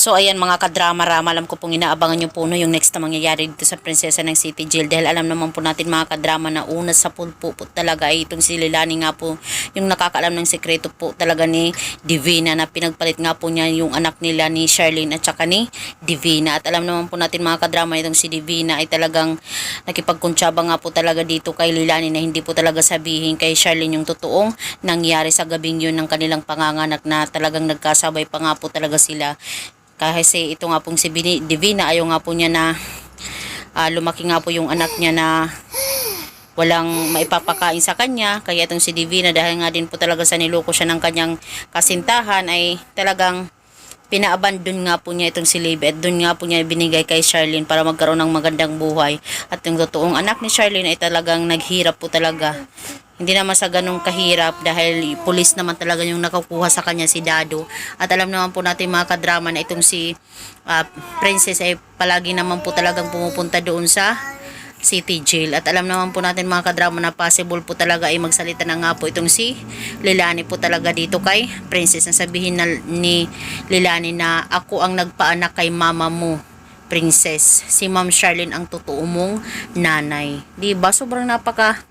So ayan mga kadrama-rama, alam ko pong inaabangan nyo po no, yung next na mangyayari dito sa Prinsesa ng City Jail, dahil alam naman po natin mga kadrama na una sa pulpo po talaga ay itong si Leilani nga po yung nakakaalam ng sekreto po talaga ni Divina, na pinagpalit nga po niya yung anak nila ni Sharlene at saka ni Divina. At alam naman po natin mga kadrama, itong si Divina ay talagang nakipagkuntsaba nga po talaga dito kay Leilani na hindi po talaga sabihin kay Sharlene yung totoong nangyari sa gabing yun ng kanilang panganganak, na talagang nagkasabay pa nga po talaga sila. Kasi ito nga pong si Divina, ayaw nga po niya na lumaki nga po yung anak niya na walang maipapakain sa kanya. Kaya itong si Divina, dahil nga din po talaga sa niloko siya ng kanyang kasintahan, ay talagang pina-abandon nga po niya itong si Libby, at doon nga po niya binigay kay Sharlene para magkaroon ng magandang buhay. At yung totoong anak ni Sharlene ay talagang naghirap po talaga. Hindi naman sa ganong kahirap, dahil pulis naman talaga yung nakukuha sa kanya, si Dado. At alam naman po natin mga kadrama na itong si Princess ay palagi naman po talagang pumupunta doon sa City Jail. At alam naman po natin mga kadrama na possible po talaga ay magsalita na nga po itong si Leilani po talaga dito kay Princess, na sabihin na ni Leilani na ako ang nagpaanak kay mama mo, Princess. Si Ma'am Sharlene ang totoo mong nanay. Diba? Sobrang napaka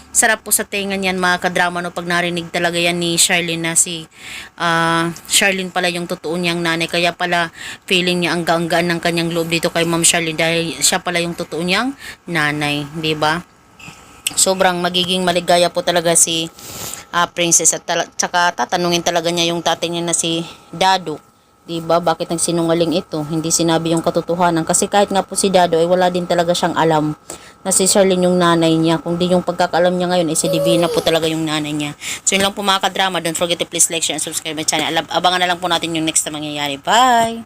sarap po sa tenga niyan mga kadrama no, pag narinig talaga yan ni Sharlene na si Sharlene pala yung totoo niyang nanay. Kaya pala feeling niya ang gaan ng kanyang loob dito kay Ma'am Sharlene, dahil siya pala yung totoo niyang nanay, di ba? Sobrang magiging maligaya po talaga si Princess, at saka tatanungin talaga niya yung tatay niya na si Dado. Diba? Bakit nagsinungaling ito? Hindi sinabi yung katotohanan. Kasi kahit nga po si Dado ay wala din talaga siyang alam na si Sharlene yung nanay niya. Kung di yung pagkakaalam niya ngayon ay si Divina po talaga yung nanay niya. So yun lang po mga kadrama. Don't forget to please like, share, and subscribe my channel. Abangan na lang po natin yung next na mangyayari. Bye!